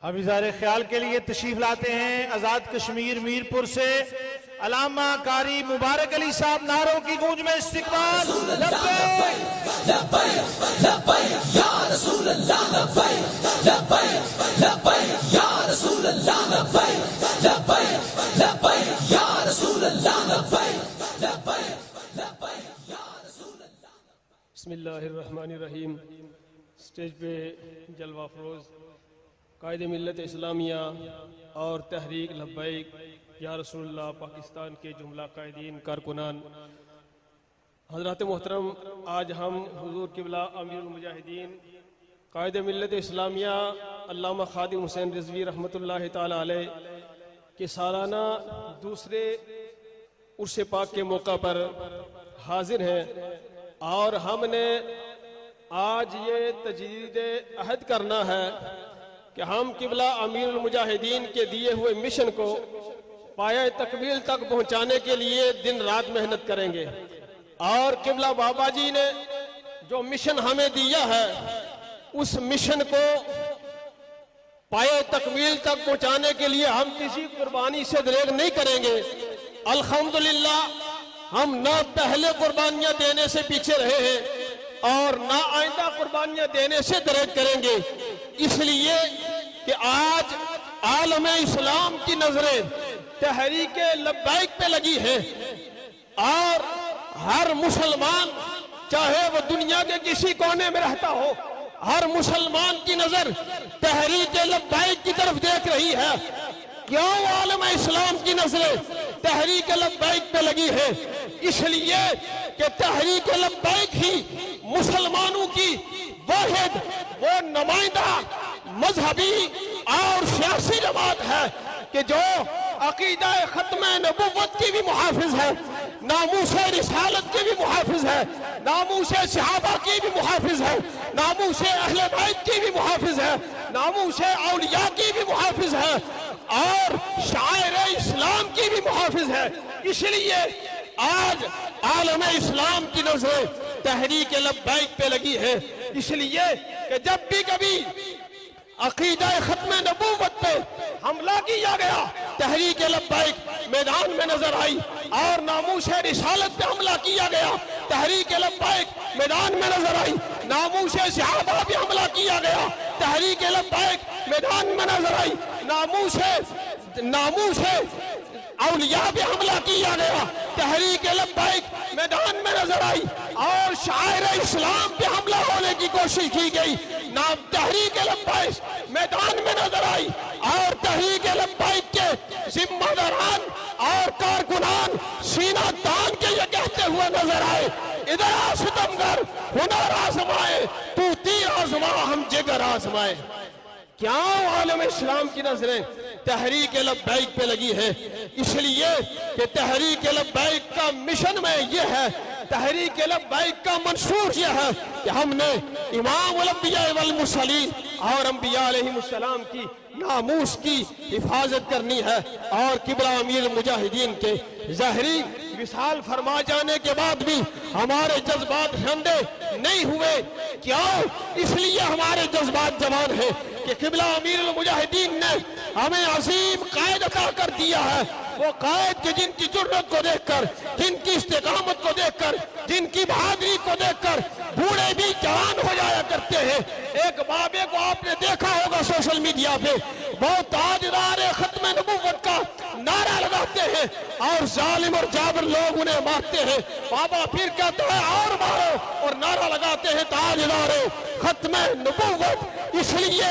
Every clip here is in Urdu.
اب اظہار خیال کے لیے تشریف لاتے ہیں آزاد کشمیر میرپور سے علامہ قاری مبارک علی صاحب. نعروں کی گونج میں استقبال. لبیک لبیک لبیک یا رسول اللہ لبیک لبیک لبیک یا رسول اللہ لبیک لبیک لبیک یا رسول اللہ لبیک لبیک لبیک یا رسول اللہ. بسم اللہ الرحمن الرحیم. سٹیج پہ جلوہ افروز قائد ملت اسلامیہ اور تحریک لبیک یا رسول اللہ پاکستان کے جملہ قائدین کارکنان، حضرات محترم، آج ہم حضور قبلہ امیر المجاہدین قائد ملت اسلامیہ علامہ خادم حسین رضوی رحمۃ اللہ تعالی علیہ کے سالانہ دوسرے عرس پاک کے موقع پر حاضر ہیں، اور ہم نے آج یہ تجدید عہد کرنا ہے کہ ہم قبلہ امیر المجاہدین کے دیے ہوئے مشن کو پایہ تکمیل تک پہنچانے کے لیے دن رات محنت کریں گے، اور قبلہ بابا جی نے جو مشن ہمیں دیا ہے اس مشن کو پایہ تکمیل تک پہنچانے کے لیے ہم کسی قربانی سے دریغ نہیں کریں گے. الحمدللہ ہم نہ پہلے قربانیاں دینے سے پیچھے رہے ہیں اور نہ آئندہ قربانیاں دینے سے دریغ کریں گے، اس لیے کہ آج عالم اسلام کی نظریں تحریک لبیک پہ لگی ہیں، اور ہر مسلمان چاہے وہ دنیا کے کسی کونے میں رہتا ہو، ہر مسلمان کی نظر تحریک لبیک کی طرف دیکھ رہی ہے. کیوں عالم اسلام کی نظریں تحریک لبیک پہ لگی ہے؟ اس لیے کہ تحریک لبیک ہی مسلمانوں کی واحد وہ نمائندہ مذہبی اور سیاسی جماعت ہے کہ جو عقیدہ ختم نبوت کی بھی محافظ ہے، ناموس رسالت کی بھی محافظ ہے، ناموس صحابہ کی بھی محافظ ہے، ناموس اہل بیت کی بھی محافظ ہے، ناموس اولیاء کی بھی محافظ ہے، اور شاعر اسلام کی بھی محافظ ہے. اس لیے آج عالم اسلام کی نظریں تحریک لبیک پہ لگی ہے، اس لیے کہ جب بھی کبھی عقیدہ ختم نبوت پہ حملہ کیا گیا تحریک لبیک میدان میں نظر آئی، اور ناموس رسالت پہ حملہ کیا گیا تحریک لبیک میدان میں نظر آئی، ناموس صحابہ پہ حملہ کیا گیا تحریک لبیک میدان میں نظر آئی، ناموس اولیاء پہ حملہ کیا گیا تحریک لبیک میدان میں نظر آئی، اور شاعر اسلام پہ حملہ ہونے کی کوشش کی گئی، نام تحریک لبیک میدان میں نظر آئی، اور تحریک لبیک کے ذمہ داران اور کارکنان سینہ تان کے یہ کہتے ہوئے نظر آئے، ادھر آ ستمگر ہنر آزمائے تو تیر آزما ہم جگر آزمائے. کیا عالم اسلام کی نظریں تحریک لبیک پہ لگی ہے؟ اس لیے کہ تحریک لبیک کا مشن میں یہ ہے، تحریک لبیک کا منشور یہ ہے کہ ہم نے امام الانبیاء والمرسلین اور انبیاء علیہ السلام کی ناموس کی حفاظت کرنی ہے، اور قبلہ امیر المجاہدین کے ظاہری وصال فرما جانے کے بعد بھی ہمارے جذبات ٹھنڈے نہیں ہوئے. کیوں؟ اس لیے ہمارے جذبات جوان ہیں کہ قبلہ امیر المجاہدین نے ہمیں عظیم قائد عطا کر دیا ہے، وہ قائد کے جن کی جرت کو دیکھ کر، جن کی استقامت کو دیکھ کر، جن کی بہادری کو دیکھ کر بوڑھے بھی جوان ہو جایا کرتے ہیں. ایک بابے کو آپ نے دیکھا ہوگا سوشل میڈیا پہ، وہ تاجدار ختم نبوت کا نعرہ لگاتے ہیں اور ظالم اور جابر لوگ انہیں مارتے ہیں، بابا پھر کہتا ہے اور مارو، اور نعرہ لگاتے ہیں تاجدار ختم نبوت. اس لیے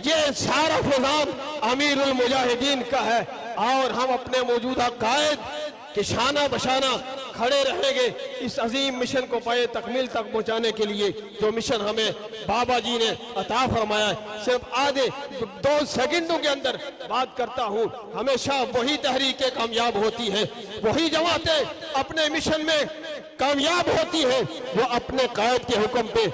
یہ سارا فیضان امیر المجاہدین کا ہے، اور ہم اپنے موجودہ قائد کے شانہ بشانہ کھڑے رہیں گے اس عظیم مشن کو پایہ تکمیل تک پہنچانے کے لیے جو مشن ہمیں بابا جی نے عطا فرمایا ہے. صرف آدھے 2 سیکنڈوں کے اندر بات کرتا ہوں. ہمیشہ وہی تحریکیں کامیاب ہوتی ہیں، وہی جماعتیں اپنے مشن میں کامیاب ہوتی ہیں وہ اپنے قائد کے حکم پہ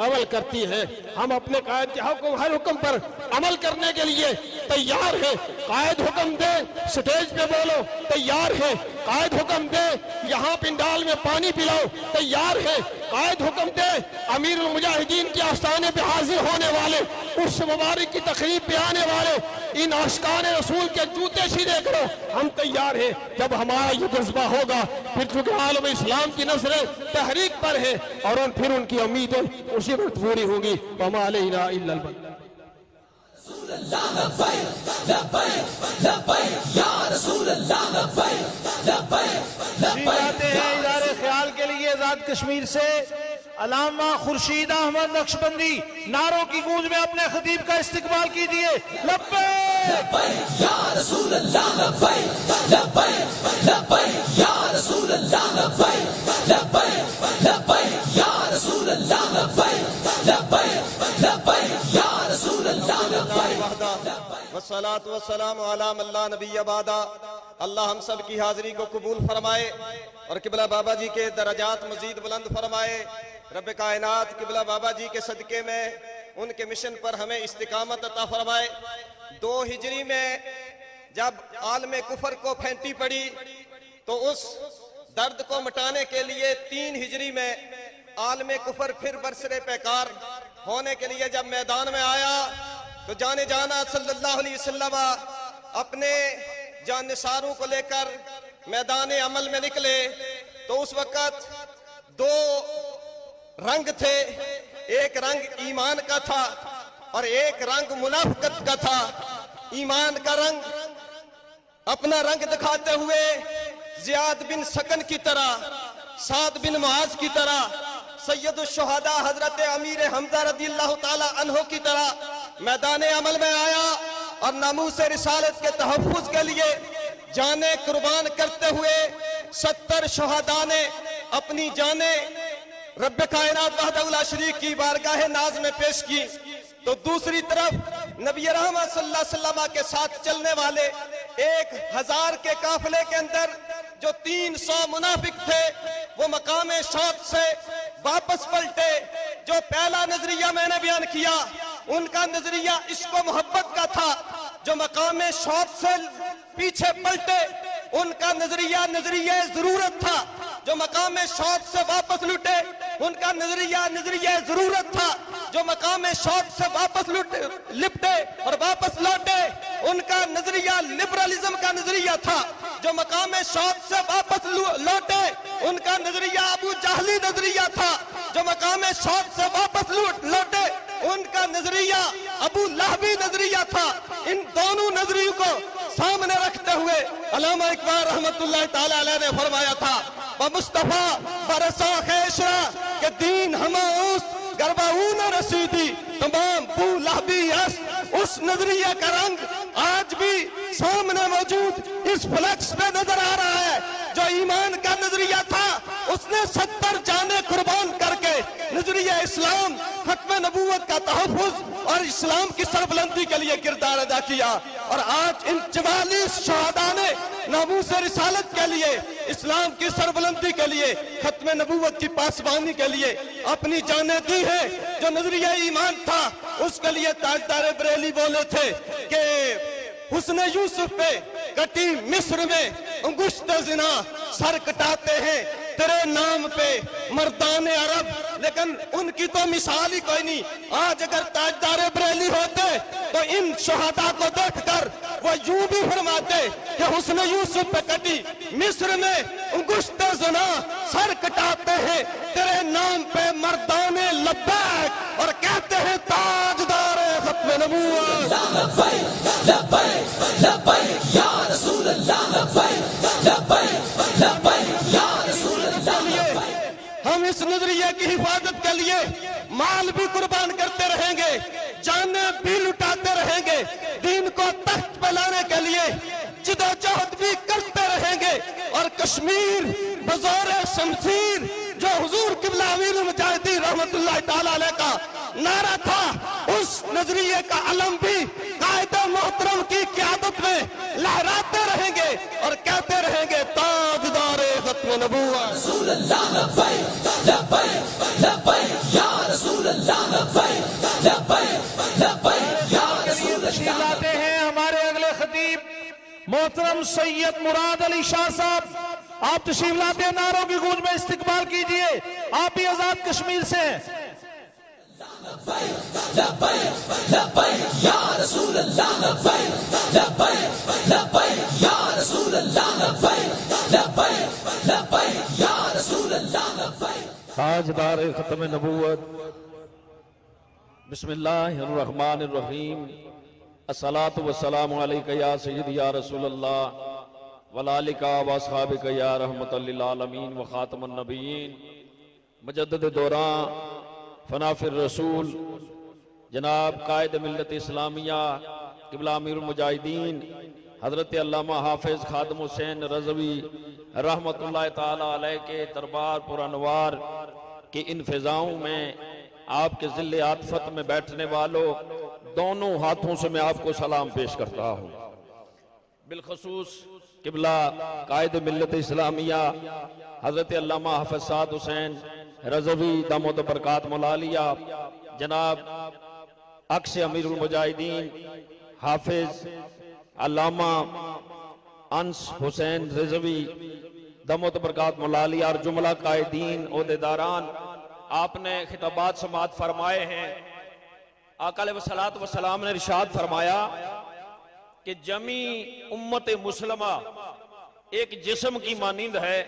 عمل کرتی ہیں. ہم اپنے قائد کے ہر حکم پر عمل کرنے کے لیے تیار ہیں. قائد حکم دے سٹیج پہ بولو، تیار ہیں. قائد حکم دے یہاں پنڈال میں پانی پلاؤ، تیار ہیں. قائد حکم دے امیر المجاہدین کے آستانے پہ حاضر ہونے والے، اس مبارک کی تقریب پہ آنے والے ان عاشقان رسول کے جوتے سیدھے کرو، ہم تیار ہیں۔ جب ہمارا یہ جذبہ ہوگا پھر چونکہ عالم اسلام کی نظریں تحریک پر ہے اور پھر ان کی امیدیں اسی وقت پوری ہوں گی۔ وما علینا الا البلاغ۔ تشریف لاتے ہیں ادارے خیال کے لیے آزاد کشمیر سے علامہ خورشید احمد نقشبندی، نعروں کی گونج میں اپنے خطیب کا استقبال کیجیے۔ لبیک لبیک یا رسول اللہ، لبیک لبیک لبیک یا رسول اللہ، لبیک لبیک لبیک یا رسول اللہ، لبیک لبیک لبیک یا رسول اللہ، لبیک۔ والصلاة والسلام علی من لا نبی بعدہ۔ اللہ ہم سب کی حاضری کو قبول فرمائے اور قبلہ بابا جی کے درجات مزید بلند فرمائے۔ رب کائنات قبلہ بابا جی کے صدقے میں ان کے مشن پر ہمیں استقامت عطا فرمائے۔ 2 ہجری میں جب عالم کفر کو پھینٹی پڑی تو اس درد کو مٹانے کے لیے 3 ہجری میں عالم کفر پھر برسر پیکار ہونے کے لیے جب میدان میں آیا تو جانے جانا صلی اللہ علیہ وسلم اپنے جانثاروں کو لے کر میدان عمل میں نکلے تو اس وقت 2 رنگ تھے، ایک رنگ ایمان کا تھا اور ایک رنگ منافقت کا تھا۔ ایمان کا رنگ اپنا رنگ دکھاتے ہوئے زیاد بن سکن کی طرح، سعد بن معاذ کی طرح، سید الشہداء حضرت امیر حمزہ رضی اللہ تعالی عنہ کی طرح میدان عمل میں آیا اور ناموس رسالت کے تحفظ کے لیے جانیں قربان کرتے ہوئے 70 شہداء نے اپنی جانیں رب کائنات وحدہ لا شریک کی بارگاہ ناز میں پیش کی۔ تو دوسری طرف نبی رحمت صلی اللہ علیہ وسلم کے ساتھ چلنے والے 1000 کے قافلے کے اندر جو 300 منافق تھے وہ مقام شوق سے واپس پلٹے۔ جو پہلا نظریہ میں نے بیان کیا ان کا نظریہ عشق و محبت کا تھا، جو مقام شوق سے پیچھے پلٹے ان کا نظریہ ضرورت تھا، جو مقام شوق سے واپس لوٹے ان کا نظریہ ضرورت تھا، جو مقام شوق سے واپس لپٹے اور واپس لوٹے ان کا نظریہ لبرلزم کا نظریہ تھا، جو مقام شوق سے واپس لوٹے ان کا نظریہ ابو جہلی نظریہ تھا، جو مقام شوق سے واپس لوٹے ان کا نظریہ ابو لہبی نظریہ تھا۔ ان دونوں نظریوں کو سامنے رکھتے ہوئے علامہ اقبال رحمت اللہ تعالی علیہ نے فرمایا تھا مصطفیٰ برسا خیشرا کہ دین ہما اس گرباؤن رسیدی تمام بو لہبی اس نظریہ کا رنگ آج بھی سامنے موجود اس فلیکس پہ نظر آ رہا ہے۔ جو ایمان کا نظریہ تھا اس نے 70 جانیں قربان کر کے نظریہ اسلام، ختم نبوت کا تحفظ اور اسلام کی سربلندی کے لیے کردار ادا کیا، اور آج ان 44 شہداء نے ناموس رسالت کے لیے، اسلام کی سربلندی کے لیے، ختم نبوت کی پاسبانی کے لیے اپنی جانیں دی ہیں۔ جو نظریہ ایمان تھا اس کے لیے تاجدار بریلی بولے تھے کہ حسن یوسف پہ کٹی مصر میں انگشت زنا سر کٹاتے ہیں تیرے نام پہ مردان عرب، لیکن ان کی تو مثال ہی کوئی نہیں۔ آج اگر تاجدار بریلی ہوتے تو ان شہداء کو دیکھ کر وہ یوں بھی فرماتے کہ حسن یوسف پہ کٹی مصر میں انگشت زنا سر کٹاتے ہیں تیرے نام پہ مردان لبیک، اور کہتے ہیں تاجدار ختم نبوت۔ لبیک لبیک لبیک یا رسول اللہ، لبیک لبیک لبیک یا رسول اللہ۔ ہم اس نظریے کی حفاظت کے لیے مال بھی قربان کرتے رہیں گے، جانیں بھی لٹاتے رہیں گے، دین کو تخت پہ لانے کے لیے جدوجہد بھی کرتے رہیں گے، اور کشمیر بزور شمشیر جو حضور قبلہ امیر المجاہدین رحمت اللہ تعالی علیہ کا نعرہ تھا، اس نظریے کا علم بھی قائد محترم کی قیادت میں لہراتے رہیں گے اور کہتے رہیں گے تاجدار ختم نبوت۔ رسول اللہ لبیک لبیک لبیک یا رسول اللہ، لبیک لبیک لبیک یا رسول تشریف اللہ۔ لاتے ہیں ہمارے اگلے خطیب محترم سید مراد علی شاہ صاحب، آپ تشریف لاتے ہیں، نعروں کی گونج میں استقبال کیجئے۔ آپ بھی آزاد کشمیر سے ہیں. لبیک لبیک یا رسول اللہ لبیک لبیک لبیک یا رسول اللہ لبیک لبیک لبیک یا رسول اللہ لبیک. تاجدار ختم نبوت، بسم اللہ الرحمن الرحیم. الصلاۃ والسلام علیک یا سیدی یا رسول اللہ وعلیک واصحابک یا رحمت للعالمین وخاتم النبیین. مجدد دوران فنا فی الرسول جناب قائد ملت اسلامیہ قبلہ امیر المجاہدین حضرت علامہ حافظ خادم حسین رضوی رحمت اللہ تعالی علیہ کے دربار پر انوار کی ان فضاؤں میں آپ کے ظل عاطفت میں بیٹھنے والوں دونوں ہاتھوں سے میں آپ کو سلام پیش کرتا ہوں. بالخصوص قبلہ قائد ملت اسلامیہ حضرت علامہ حافظ سعد حسین رضوی دامت برکات ملالیہ، جناب عکس امیر المجاہدین حافظ علامہ انس حسین رضوی دامت برکات ملالیہ اور جملہ قائدین عہدیداران، آپ نے خطابات سماعت فرمائے ہیں. آقا علیہ الصلوۃ والسلام نے ارشاد فرمایا کہ جمی امت مسلمہ ایک جسم کی مانند ہے.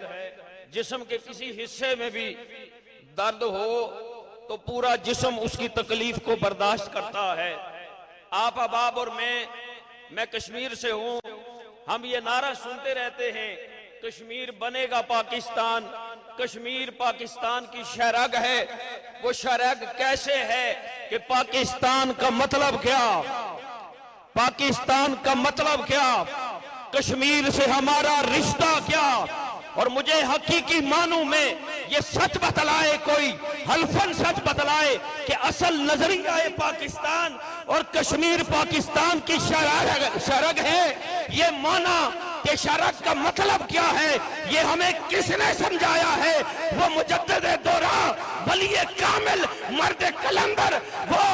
جسم کے کسی حصے میں بھی درد ہو تو پورا جسم اس کی تکلیف کو برداشت کرتا ہے. آپ احباب اور میں کشمیر سے ہوں، ہم یہ نعرہ سنتے رہتے ہیں کشمیر بنے گا پاکستان. کشمیر پاکستان کی شہرگ ہے. وہ شہرگ کیسے ہے کہ پاکستان کا مطلب کیا؟ پاکستان کا مطلب کیا؟ کشمیر سے ہمارا رشتہ کیا؟ اور مجھے حقیقی معنوں میں یہ سچ بتلائے، کوئی حلفاً سچ بتلائے کہ اصل نظریہ پاکستان اور کشمیر پاکستان کی شہرگ ہے. یہ معنی کہ شہرگ کا مطلب کیا ہے یہ ہمیں کس نے سمجھایا ہے؟ وہ مجدد دوران ولی کامل مرد کلندر، وہ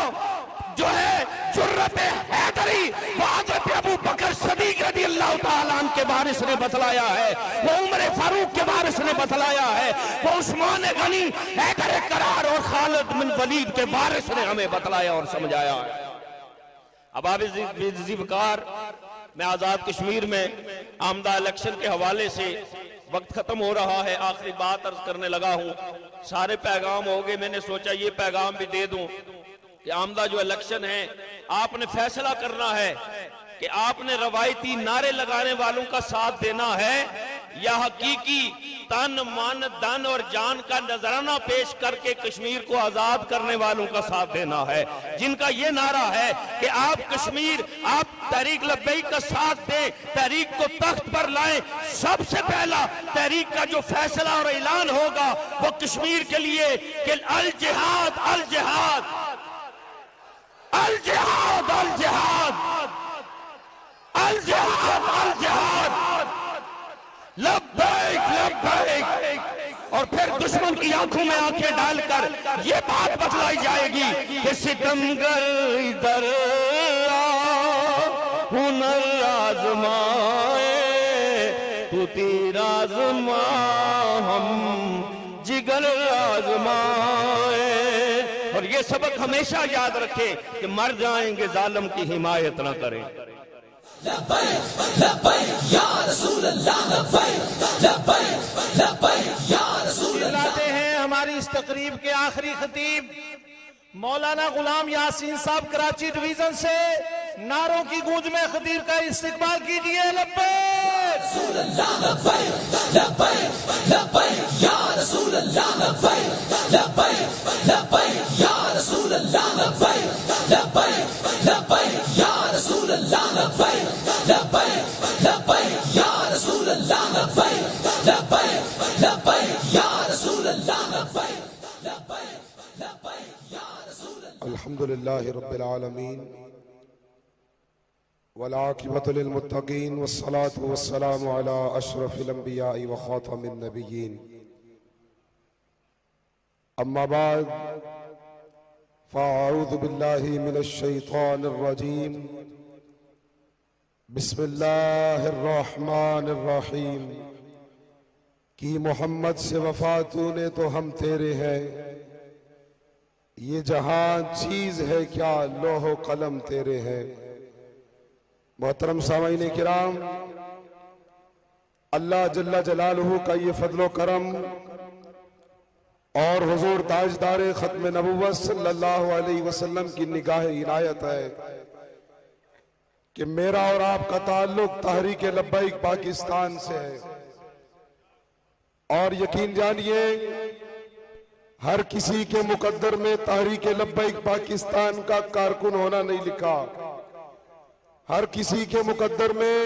جو ہے جرت حیدری، وہ حضرت ابو بکر صدیق رضی اللہ تعالیٰ عنہ کے وارث نے بتلایا ہے، وہ عمر فاروق کے وارث نے بتلایا ہے، وہ عثمان غنی حیدر کرار اور خالد بن ولید کے وارث نے ہمیں بتلایا اور سمجھایا ہے. اب آپ عزیز وقار، میں آزاد کشمیر میں آمدہ الیکشن کے حوالے سے وقت ختم ہو رہا ہے، آخری بات عرض کرنے لگا ہوں. سارے پیغام ہو گئے، میں نے سوچا یہ پیغام بھی دے دوں کہ آمدہ جو الیکشن ہے آپ نے فیصلہ کرنا ہے کہ آپ نے روایتی نعرے لگانے والوں کا ساتھ دینا ہے یا حقیقی تن من دن اور جان کا نذرانہ پیش کر کے کشمیر کو آزاد کرنے والوں کا ساتھ دینا ہے، جن کا یہ نعرہ ہے کہ آپ کشمیر، آپ تحریک لبیک کا ساتھ دیں، تحریک کو تخت پر لائیں. سب سے پہلا تحریک کا جو فیصلہ اور اعلان ہوگا وہ کشمیر کے لیے کہ الجہاد الجہاد الجہاد الجہاد الجہاد الجہاد لبیک لبیک. اور پھر دشمن کی آنکھوں میں آنکھیں ڈال کر یہ بات بتلائی جائے گی کہ ستمگر ادھر ہنر آزمائے تو تیر آزما ہم جگر آزمائے. اور یہ سبق ہمیشہ یاد رکھے کہ مر جائیں گے ظالم کی حمایت نہ کریں. لبیک لبیک یا رسول اللہ لبیک لبیک لبیک یا رسول اللہ. لاتے ہیں ہماری اس تقریب کے آخری خطیب مولانا غلام یاسین صاحب کراچی ڈویژن سے. نعروں کی گونج میں خطیب کا استقبال کیجئے. لبیک رسول اللہ لبیک لبیک لبیک یا رسول اللہ لبیک لبیک لبیک یا رسول اللہ لبیک لبیک لبیک یا رسول اللہ لبیک لبیک لبیک یا رسول اللہ لبیک لبیک لبیک یا رسول اللہ لبیک لبیک لبیک یا رسول اللہ. الحمد للہ رب العالمین والعاقبۃ للمتقین والصلاة والسلام علی اشرف الانبیاء وخاتم النبیین. اما بعد فاعوذ باللہ من الشیطان الرجیم. بسم اللہ الرحمن الرحیم. کہ محمد سے وفا تو نے تو ہم تیرے ہیں، یہ جہاں چیز ہے کیا لوح و قلم تیرے ہیں۔ محترم سامعین کرام، اللہ جل جلالہ کا یہ فضل و کرم اور حضور تاجدار ختم نبوت صلی اللہ علیہ وسلم کی نگاہ عنایت ہے کہ میرا اور آپ کا تعلق تحریک لبیک پاکستان سے ہے، اور یقین جانیے ہر کسی کے مقدر میں تحریک لبیک پاکستان کا کارکن ہونا نہیں لکھا، ہر کسی کے مقدر میں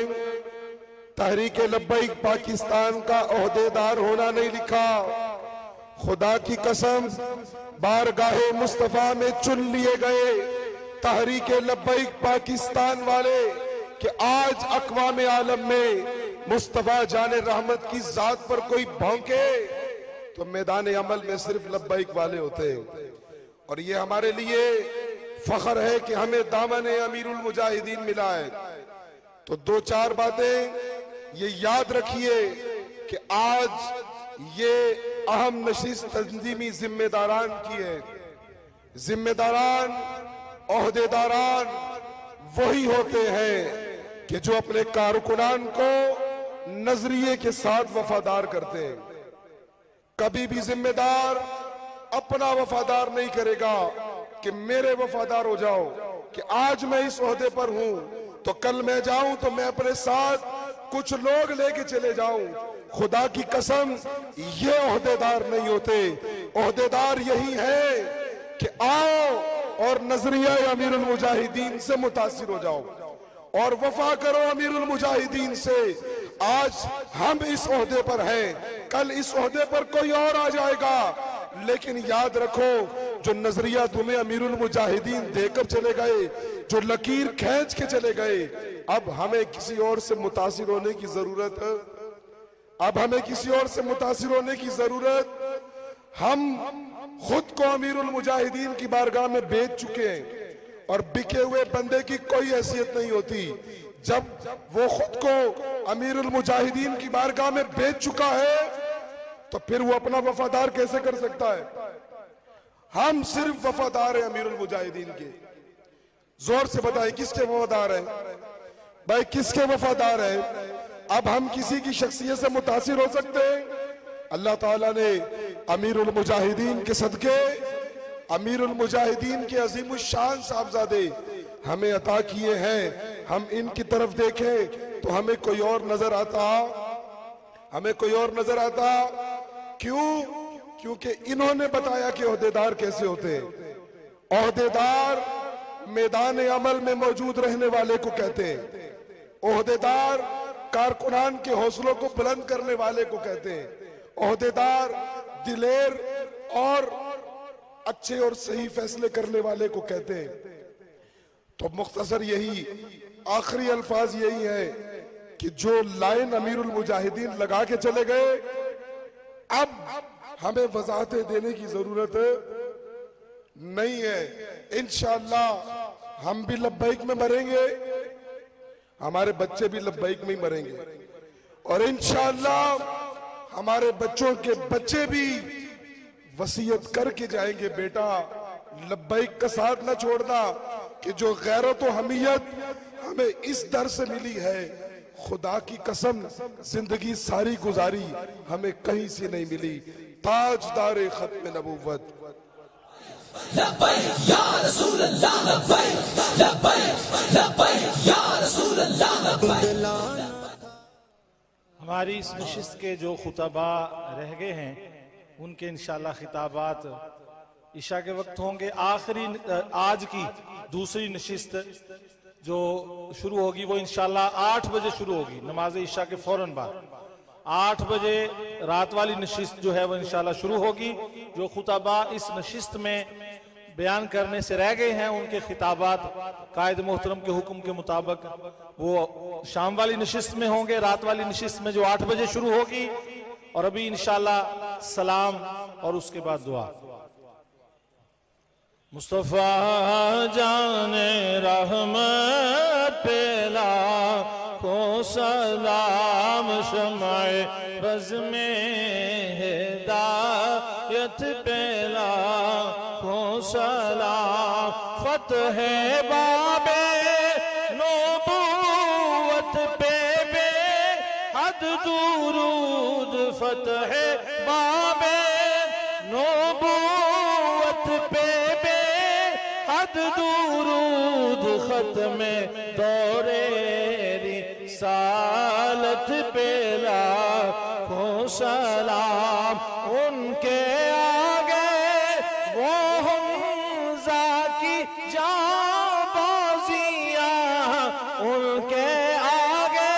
تحریک لبیک پاکستان کا عہدیدار ہونا نہیں لکھا۔ خدا کی قسم بارگاہ مصطفیٰ میں چن لیے گئے تحریک لبیک پاکستان والے کہ آج اقوام عالم میں مصطفیٰ جان رحمت کی ذات پر کوئی بھونکے تو میدان عمل میں صرف لبیک والے ہوتے ہیں، اور یہ ہمارے لیے فخر ہے کہ ہمیں دامن امیر المجاہدین ملا ہے۔ تو دو چار باتیں یہ یاد رکھیے کہ آج یہ اہم نشست تنظیمی ذمہ داران کی ہے۔ ذمہ داران، عہدیداران وہی ہوتے ہیں کہ جو اپنے کارکنان کو نظریے کے ساتھ وفادار کرتے ہیں۔ کبھی بھی ذمہ دار اپنا وفادار نہیں کرے گا کہ میرے وفادار ہو جاؤ، کہ آج میں اس عہدے پر ہوں تو کل میں جاؤں تو میں اپنے ساتھ کچھ لوگ لے کے چلے جاؤں۔ خدا کی قسم یہ عہدیدار نہیں ہوتے، عہدیدار یہی ہے کہ آؤ اور نظریہ امیر المجاہدین سے متاثر ہو جاؤ اور وفا کرو امیر المجاہدین سے۔ آج ہم اس عہدے پر ہیں، کل اس عہدے پر کوئی اور آ جائے گا، لیکن یاد رکھو جو نظریہ تمہیں امیر المجاہدین دے کر چلے گئے، جو لکیر کھینچ کے چلے گئے، اب ہمیں کسی اور سے متاثر ہونے کی ضرورت ہے، اب ہمیں کسی اور سے متاثر ہونے کی ضرورت۔ ہم خود کو امیر المجاہدین کی بارگاہ میں بیچ چکے ہیں، اور بکے ہوئے بندے کی کوئی حیثیت نہیں ہوتی۔ جب وہ خود کو امیر المجاہدین کی بارگاہ میں بیچ چکا ہے تو پھر وہ اپنا وفادار کیسے کر سکتا ہے؟ ہم صرف وفادار ہیں امیر المجاہدین کے۔ زور سے بتائیں کس کے وفادار ہیں بھائی، کس کے وفادار ہیں؟ اب ہم کسی کی شخصیت سے متاثر ہو سکتے ہیں؟ اللہ تعالیٰ نے امیر المجاہدین کے صدقے، امیر المجاہدین کے عظیم الشان صاحبزادے ہمیں عطا کیے ہیں۔ ہم ان کی طرف دیکھیں تو ہمیں کوئی اور نظر آتا، ہمیں کوئی اور نظر آتا۔ کیوں؟ کیونکہ انہوں نے بتایا کہ عہدیدار کیسے ہوتے ہیں۔ عہدیدار میدان عمل میں موجود رہنے والے کو کہتے ہیں، عہدیدار کارکنان کے حوصلوں کو بلند کرنے والے کو کہتے ہیں، عہدیدار دلیر اور اچھے اور صحیح فیصلے کرنے والے کو کہتے ہیں۔ تو مختصر یہی آخری الفاظ یہی ہے کہ جو لائن امیر المجاہدین لگا کے چلے گئے، اب ہمیں وضاحتیں دینے کی ضرورت نہیں ہے۔ انشاءاللہ ہم بھی لبیک میں مریں گے، ہمارے بچے بھی لبیک میں ہی مریں گے، اور انشاءاللہ ہمارے بچوں کے بچے بھی وصیت کر کے جائیں گے، بیٹا لبیک کا ساتھ نہ چھوڑنا، کہ جو غیرت و حمیت ہمیں اس در سے ملی ہے، خدا کی قسم زندگی ساری گزاری ہمیں کہیں سے نہیں ملی۔ تاجدار ختم نبوت لبیک یا رسول اللہ، لبیک لبیک لبیک یا رسول اللہ، لبیک۔ ہماری اس نشست کے جو خطبہ رہ گئے ہیں ان کے انشاءاللہ خطابات عشاء کے وقت ہوں گے۔ آخری آج کی دوسری نشست جو شروع ہوگی وہ انشاءاللہ 8 بجے شروع ہوگی، نماز عشاء کے فوراً بعد 8 بجے رات والی نشست جو ہے وہ انشاءاللہ شروع ہوگی۔ جو خطبہ اس نشست میں بیان کرنے سے رہ گئے ہیں ان کے خطابات قائد محترم کے حکم کے مطابق وہ شام والی نشست میں ہوں گے، رات والی نشست میں جو 8 بجے شروع ہوگی، اور ابھی انشاءاللہ سلام اور اس کے بعد دعا۔ مصطفیٰ جان رحمت پہلا کو سلام، شمع بز میں فتح باب نبوت پہ بے حد درود فتح باب نبوت پہ بے حد درود ختم دور رسالت پہ لاکھوں سلام ان کے آگے وہ حمزہ کی جاں بازیاں ان کے آگے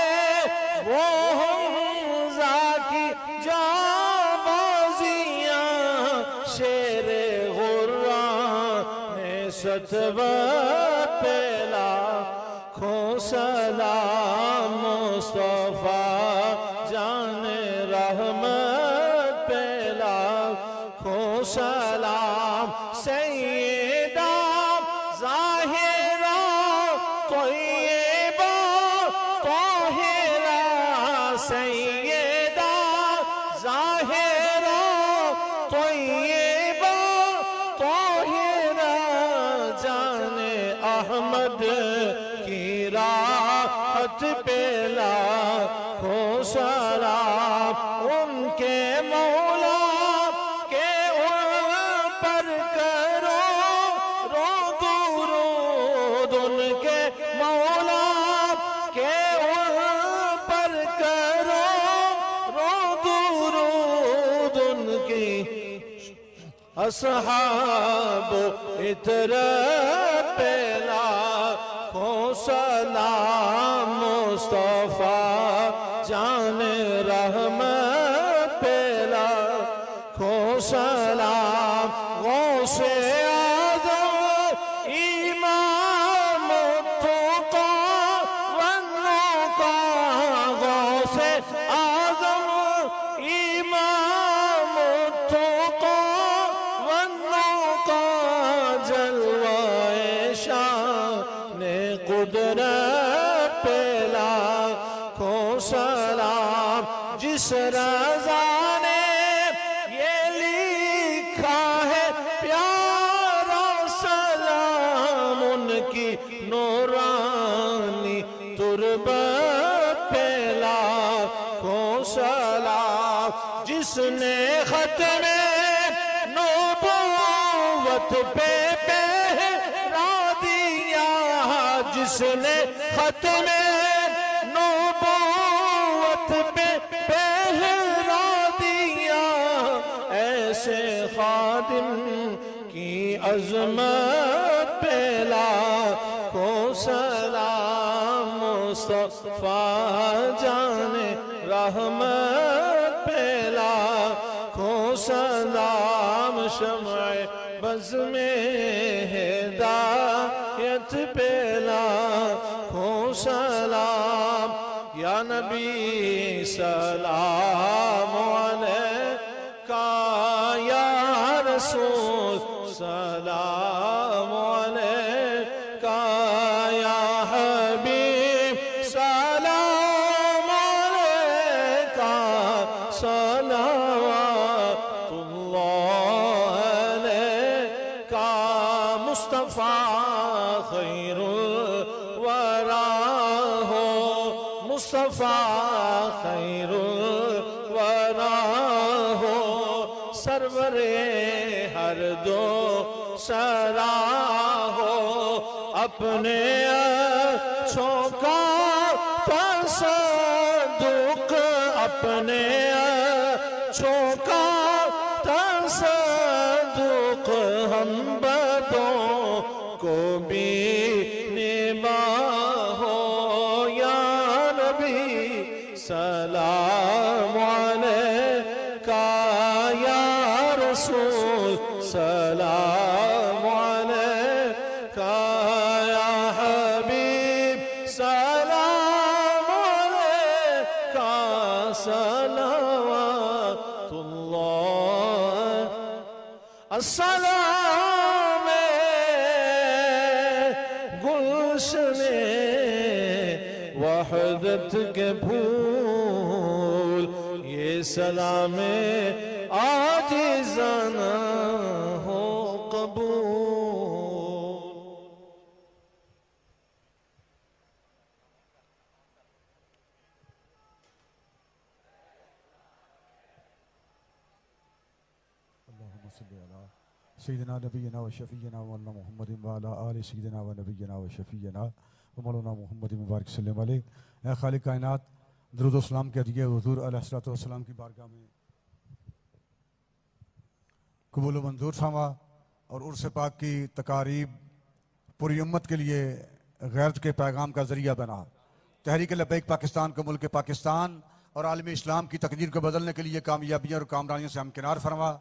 وہ حمزہ کی جاں بازیاں شیر غران نے ستوت پہ لاکھوں سلام مصطفیٰ جان رحمت پہ لاکھوں سلام سیدہ ظاہرہ طیبہ طاہرہ سیدہ ظاہرہ طیبہ طاہرہ جان احمد کی راحت پہ لاکھوں سلام ان کے مولا کے ان پر کرو رو درود ان کے مولا کے ان پر کرو رو درود ان کی اصحاب اطرت پہ لاکھوں سلام مصطفیٰ جان رحمت پہ لاکھوں سلام غوث اعظم امام التقی والنقی غوث اعظم امام التقی والنقی جلوہ شان قدرت پہ لاکھوں سلام جس رضا نے یہ لکھا ہے پیارا سلام ان کی نورانی تربت پہ لاکھوں سلام جس نے ختم نبوت پہ پہرا دیا جس نے ختم نبوت پہ پہرا دیا ایسے خادم کی عظمت پہ لاکھوں سلام مصطفیٰ جان رحمت پہ لاکھوں سلام شمع بز میں ہدایت پہ لاکھوں سلام یا نبی سلام علیکہ یا رسول سلام علیکہ یا حبیب سلام علیکہ صلوات اللہ علیکہ مصطفیٰ خیر الورا ہو مصطفیٰ خیر الورا ہو سرور ہر دو سرا ہو اپنے اچھوں کا تصدق اپنے اچھوں کا تصدق ہم بدوں کو بھی نباہ ہو یا نبی سلام علیکہ یا رسول سلام علیکہ یا حبیب سلام علیکہ صلوات اللہ السلام گلشن وحدت کے پھول یہ سلام عاجزانہ ہو قبول صلی علی سیدنا نبینا و شفیعنا و مولانا محمد وعلی آل سیدنا و نبینا و شفیعنا و مولانا محمد مبارک صلی اللہ علیہ. اے خالق کائنات، درود و سلام کے دیے حضور علیہ الصلوۃ والسلام کی بارگاہ میں قبول و منظور فرما اور عرس پاک کی تقاریب پوری امت کے لیے غیرت کے پیغام کا ذریعہ بنا. تحریک لبیک پاکستان کو ملک پاکستان اور عالم اسلام کی تقدیر کو بدلنے کے لیے کامیابیاں اور کامرانیوں سے ہمکنار فرما.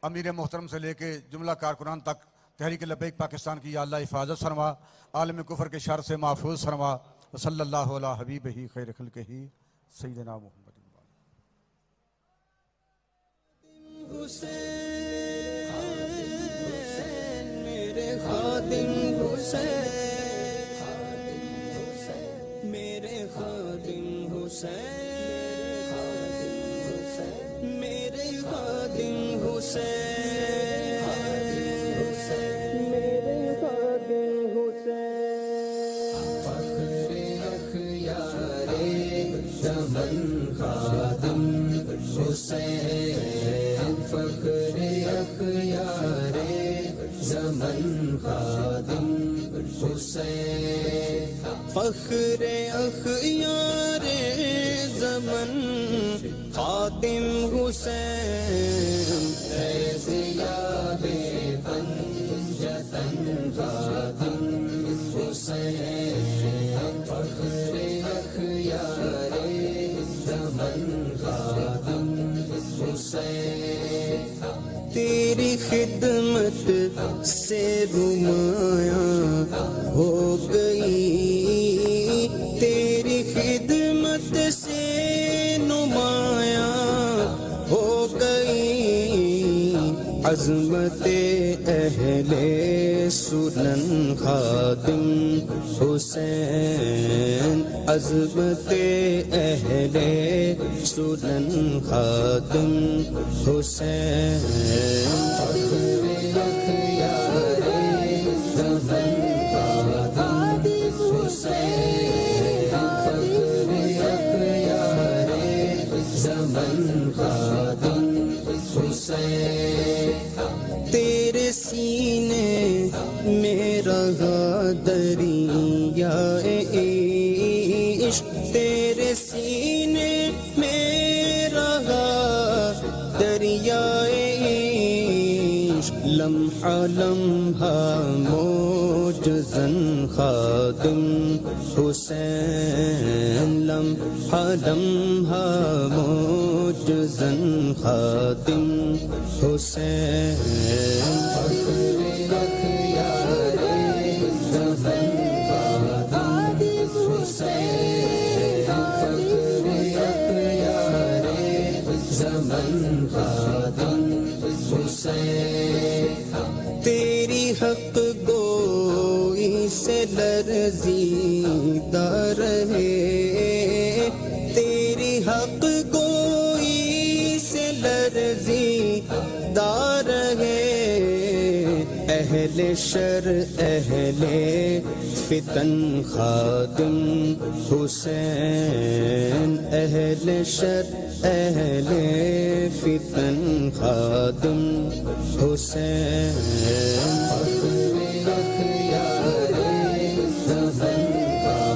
امیر محترم سے لے کے جملہ کارکنان تک تحریک لبیک پاکستان کی یا اللہ حفاظت فرما. عالم کفر کے شر سے محفوظ فرما. وصلی اللہ علی حبیبہ خیر خلقہ سیدنا محمد. میرے خادم حسین، میرے خادم حسین، میرے خادم حسین، میرے خادم حسین، فخر اخیار زمن خادم حسین، فخر اخیار زمن خادم حسین، فخر اخیار زمن خادم حسین، فیض یاب پنجتن خادم حسین، فخر اخیار زمن خادم حسین. تیری خدمت سے نمایاں ہو گئی، تیری خدمت سے نمایاں ہو گئی، عظمت اہل سنن خادم حسین، عظمت اہل سنن خادم حسین، فخر اخیار زمن خادم حسین، فخر اخیار زمن خادم حسین. تیرے سینے میں رہا دریائے عشق، تیرے سینے میں رہا دریائے عشق، لمحہ لمحہ موجزن خادم حسین، لمحہ لمحہ موجزن خادم حسین، فخر اخیار زمن خادم حسین، فخر اخیار زمن خادم حسین. تیری حق گوئی سے لرزیدہ رہے، تیری حق گوئی سے لرزیدہ رہے، اہل شر اہل فتن خادم حسین، اہل شر اہل فتن خادم حسین، فخر اخیار زمن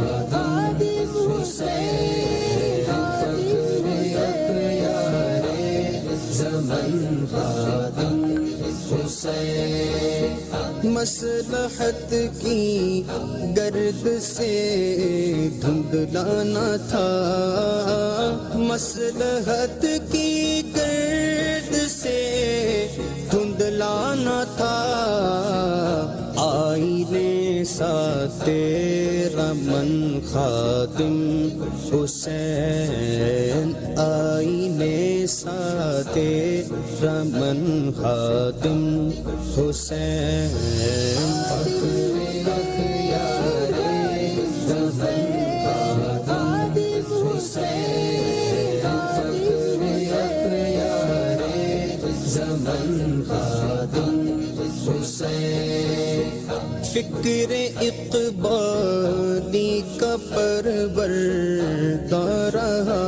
خادم حسین، فخر اخیار زمن خادم حسین. مصلحت کی گرد سے دھندلانا تھا، مصلحت کی گرد سے دھندلانا تھا، آئینے سا تیرا من خادم حسین، آئینے سا تیرا من خادم حسین، فخر اخیار زمن خادم حسین، فخر اخیار زمن خادم حسین. فکر اقبالی کا پروردہ رہا،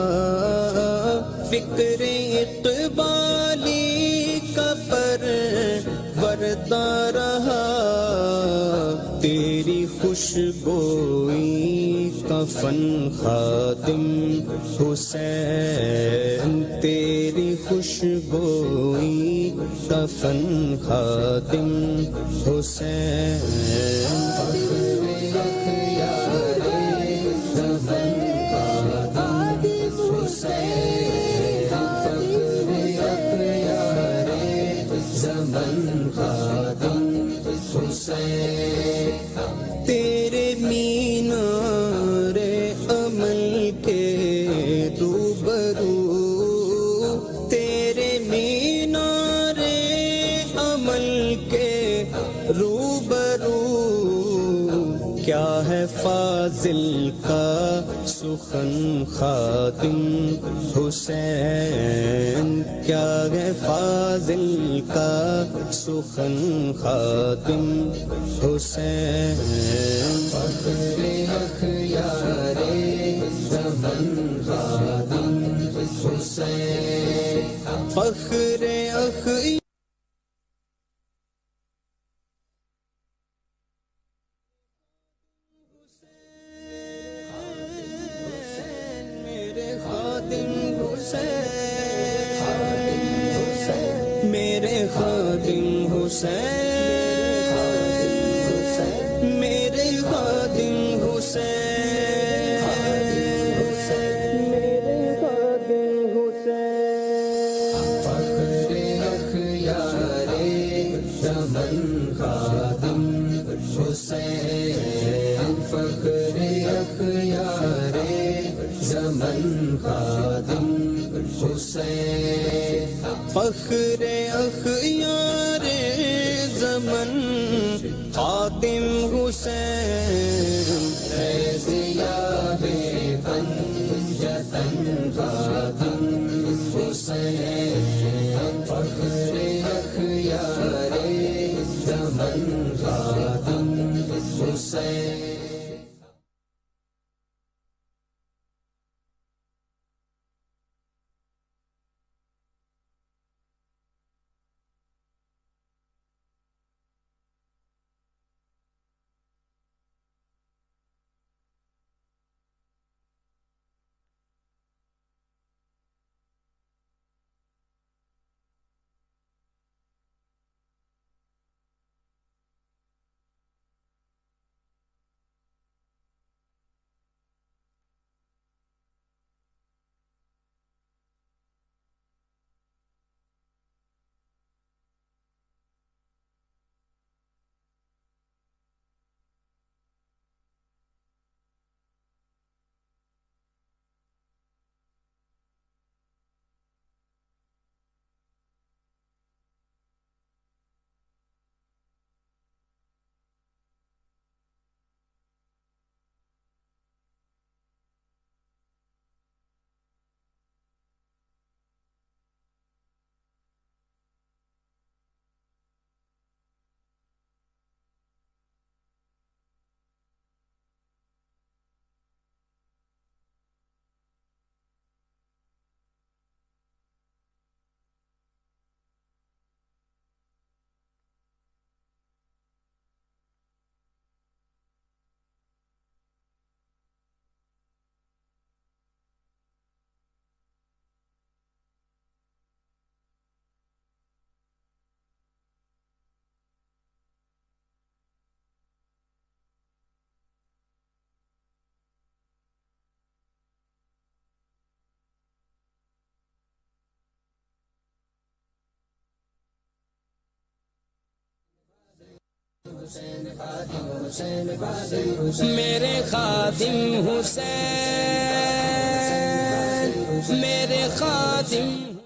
فکر اقبالی کا پر خوشبوئی کفن خادم حسین، تیری خوشبوئی کفن خادم حسین، تیرے مینار عمل کے روبرو، تیرے مینار عمل کے روبرو، کیا ہے فاضل کا سخن خادم حسین، کیا ہے فاضل کا سخن خادم حسین، فخر اخیار زمن خادم حسین، فخر اخیار میرے خادم حسین، میرے خادم حسین، میرے خادم حسین، فخر اخیار زمن خادم حسین، فخر اخیار زمن خادم حسین، فخر اخیار زمن خادم حسین، فیض یاب پنجتن خادم حسین، فخر اخیار زمن خادم حسین۔ میرے خادم حسین، میرے خادم